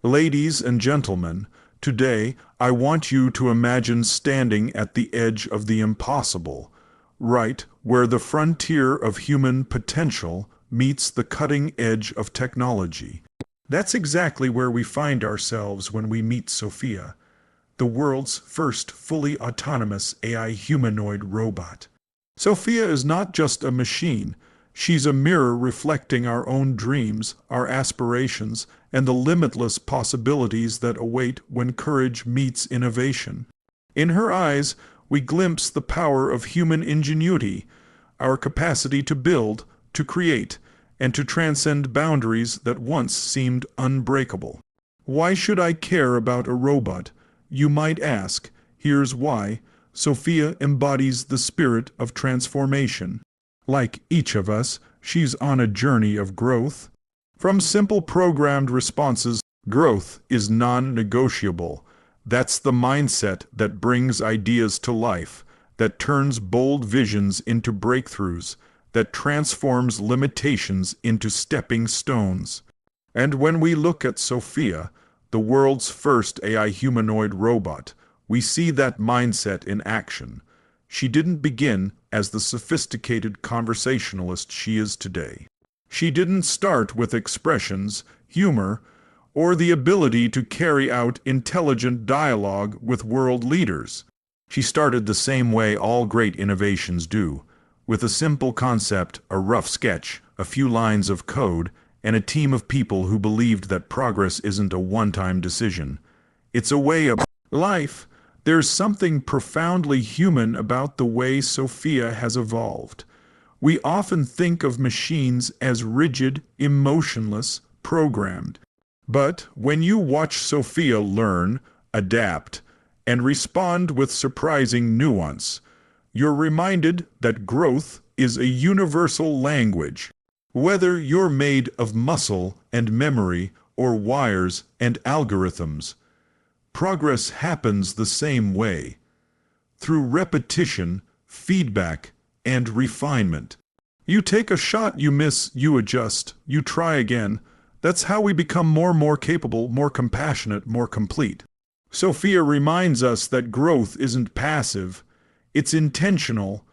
Ladies and gentlemen, today I want you to imagine standing at the edge of the impossible, right where the frontier of human potential meets the cutting edge of technology. That's exactly where we find ourselves when we meet Sophia, the world's first fully autonomous AI humanoid robot. Sophia is not just a machine. She's a mirror reflecting our own dreams, our aspirations, and the limitless possibilities that await when courage meets innovation. In her eyes, we glimpse the power of human ingenuity, our capacity to build, to create, and to transcend boundaries that once seemed unbreakable. Why should I care about a robot? You might ask. Here's why. Sophia embodies the spirit of transformation. Like each of us, she's on a journey of growth. From simple programmed responses, growth is non-negotiable. That's the mindset that brings ideas to life, that turns bold visions into breakthroughs, that transforms limitations into stepping stones. And when we look at Sophia, the world's first AI humanoid robot, we see that mindset in action. She didn't begin as the sophisticated conversationalist she is today. She didn't start with expressions, humor, or the ability to carry out intelligent dialogue with world leaders. She started the same way all great innovations do, with a simple concept, a rough sketch, a few lines of code, and a team of people who believed that progress isn't a one-time decision. It's a way of life. There's something profoundly human about the way Sophia has evolved. We often think of machines as rigid, emotionless, programmed. But when you watch Sophia learn, adapt, and respond with surprising nuance, you're reminded that growth is a universal language. Whether you're made of muscle and memory or wires and algorithms, progress happens the same way, through repetition, feedback, and refinement. You take a shot, you miss, you adjust, you try again. That's how we become more and more capable, more compassionate, more complete. Sophia reminds us that growth isn't passive, it's intentional.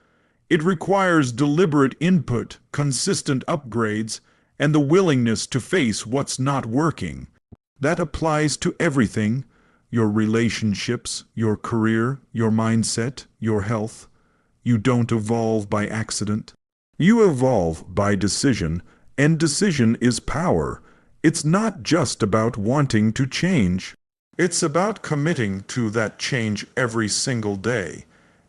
It requires deliberate input, consistent upgrades, and the willingness to face what's not working. That applies to everything: your relationships, your career, your mindset, your health. You don't evolve by accident. You evolve by decision, and decision is power. It's not just about wanting to change. It's about committing to that change every single day,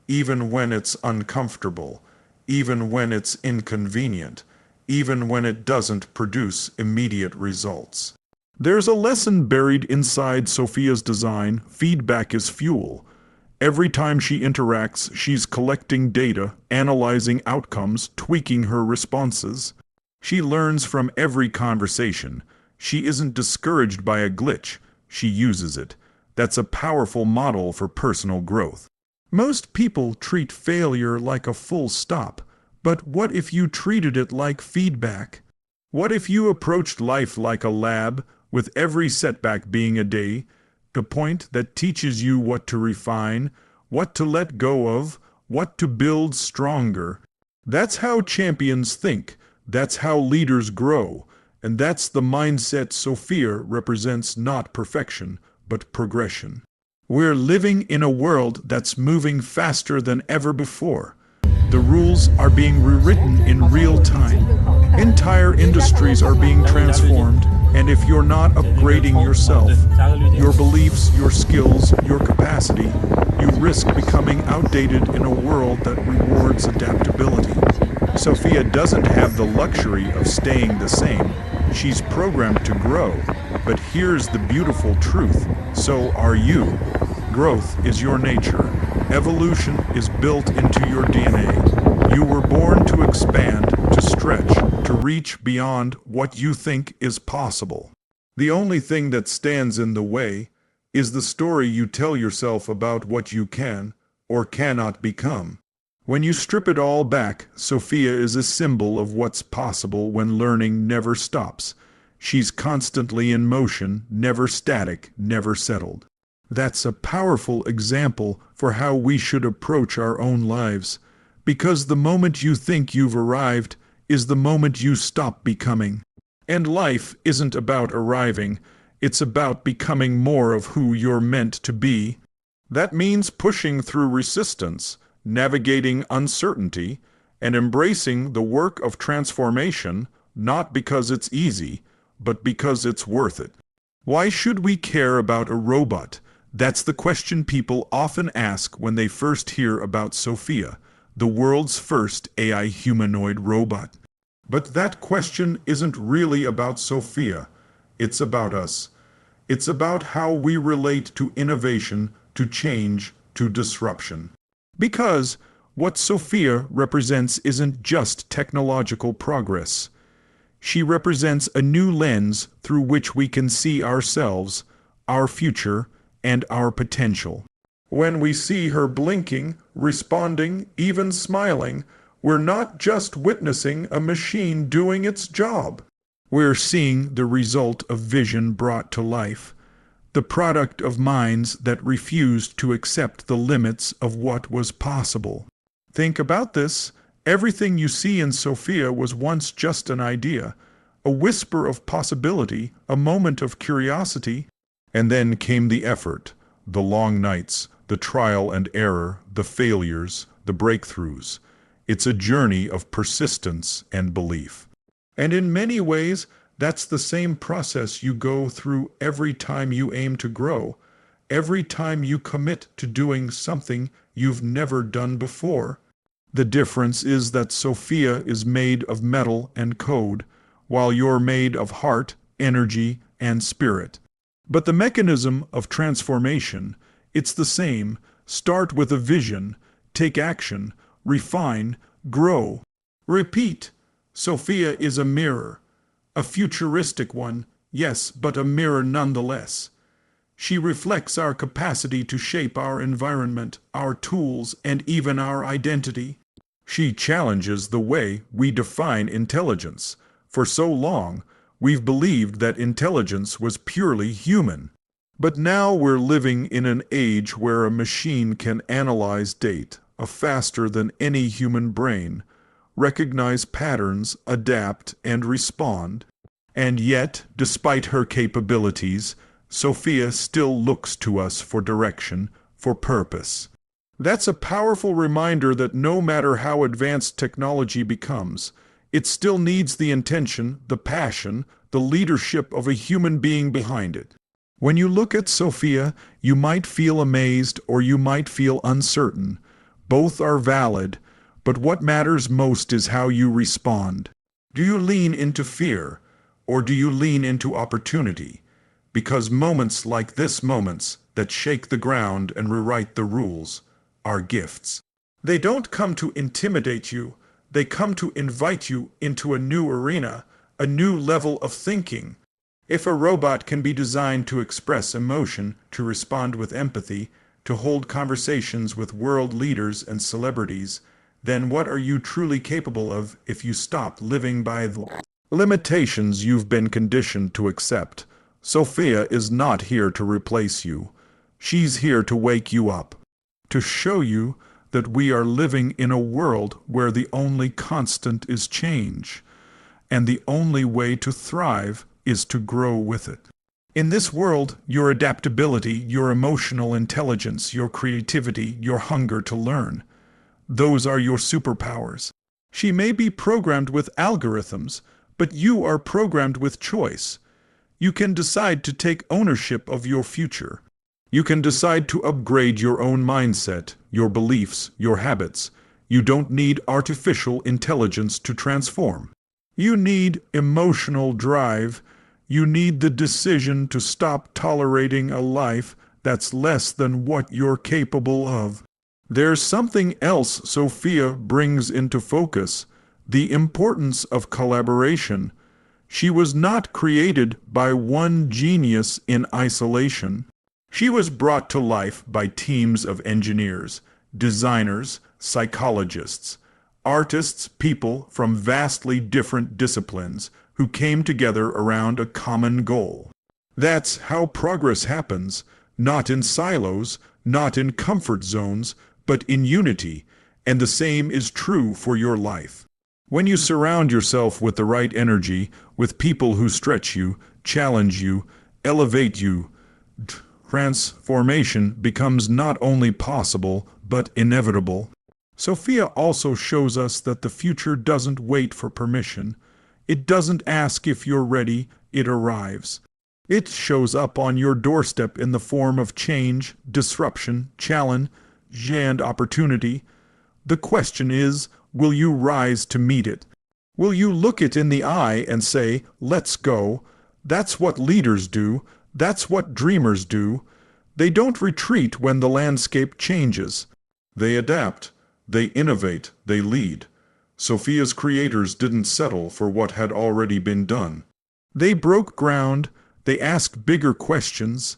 even when it's uncomfortable, even when it's inconvenient, even when it doesn't produce immediate results. There's a lesson buried inside Sophia's design: feedback is fuel. Every time she interacts, she's collecting data, analyzing outcomes, tweaking her responses. She learns from every conversation. She isn't discouraged by a glitch. She uses it. That's a powerful model for personal growth. Most people treat failure like a full stop, but what if you treated it like feedback? What if you approached life like a lab, with every setback being a point that teaches you what to refine, what to let go of, what to build stronger? That's how champions think. That's how leaders grow. And that's the mindset Sophia represents: not perfection, but progression. We're living in a world that's moving faster than ever before. The rules are being rewritten in real time. Entire industries are being transformed, and if you're not upgrading yourself, your beliefs, your skills, your capacity, you risk becoming outdated in a world that rewards adaptability. Sophia doesn't have the luxury of staying the same. She's programmed to grow. But here's the beautiful truth: so are you. Growth is your nature. Evolution is built into your DNA. You were born to expand, to stretch, to reach beyond what you think is possible. The only thing that stands in the way is the story you tell yourself about what you can or cannot become. When you strip it all back, Sophia is a symbol of what's possible when learning never stops. She's constantly in motion, never static, never settled. That's a powerful example for how we should approach our own lives, because the moment you think you've arrived is the moment you stop becoming. And life isn't about arriving, it's about becoming more of who you're meant to be. That means pushing through resistance, navigating uncertainty, and embracing the work of transformation, not because it's easy, but because it's worth it. Why should we care about a robot? That's the question people often ask when they first hear about Sophia, the world's first AI humanoid robot. But that question isn't really about Sophia. It's about us. It's about how we relate to innovation, to change, to disruption. Because what Sophia represents isn't just technological progress. She represents a new lens through which we can see ourselves, our future, and our potential. When we see her blinking, responding, even smiling, we're not just witnessing a machine doing its job. We're seeing the result of vision brought to life, the product of minds that refused to accept the limits of what was possible. Think about this. Everything you see in Sophia was once just an idea, a whisper of possibility, a moment of curiosity. And then came the effort, the long nights, the trial and error, the failures, the breakthroughs. It's a journey of persistence and belief. And in many ways, that's the same process you go through every time you aim to grow, every time you commit to doing something you've never done before. The difference is that Sophia is made of metal and code, while you're made of heart, energy, and spirit. But the mechanism of transformation, it's the same. Start with a vision, take action, refine, grow, repeat. Sophia is a mirror, a futuristic one, yes, but a mirror nonetheless. She reflects our capacity to shape our environment, our tools, and even our identity. She challenges the way we define intelligence. For so long, we've believed that intelligence was purely human. But now we're living in an age where a machine can analyze data faster than any human brain, recognize patterns, adapt, and respond. And yet, despite her capabilities, Sophia still looks to us for direction, for purpose. That's a powerful reminder that no matter how advanced technology becomes, it still needs the intention, the passion, the leadership of a human being behind it. When you look at Sophia, you might feel amazed or you might feel uncertain. Both are valid, but what matters most is how you respond. Do you lean into fear, or do you lean into opportunity? Because moments like this, moments that shake the ground and rewrite the rules, are gifts. They don't come to intimidate you. They come to invite you into a new arena, a new level of thinking. If a robot can be designed to express emotion, to respond with empathy, to hold conversations with world leaders and celebrities, then what are you truly capable of if you stop living by the limitations you've been conditioned to accept? Sophia is not here to replace you. She's here to wake you up, to show you that we are living in a world where the only constant is change, and the only way to thrive is to grow with it. In this world, your adaptability, your emotional intelligence, your creativity, your hunger to learn, those are your superpowers. She may be programmed with algorithms, but you are programmed with choice. You can decide to take ownership of your future. You can decide to upgrade your own mindset, your beliefs, your habits. You don't need artificial intelligence to transform. You need emotional drive. You need the decision to stop tolerating a life that's less than what you're capable of. There's something else Sophia brings into focus: the importance of collaboration. She was not created by one genius in isolation. She was brought to life by teams of engineers, designers, psychologists, artists, people from vastly different disciplines who came together around a common goal. That's how progress happens, not in silos, not in comfort zones, but in unity, and the same is true for your life. When you surround yourself with the right energy, with people who stretch you, challenge you, elevate you, transformation becomes not only possible, but inevitable. Sophia also shows us that the future doesn't wait for permission. It doesn't ask if you're ready, it arrives. It shows up on your doorstep in the form of change, disruption, challenge, and opportunity. The question is, will you rise to meet it? Will you look it in the eye and say, let's go? That's what leaders do. That's what dreamers do. They don't retreat when the landscape changes. They adapt. They innovate. They lead. Sophia's creators didn't settle for what had already been done. They broke ground. They asked bigger questions.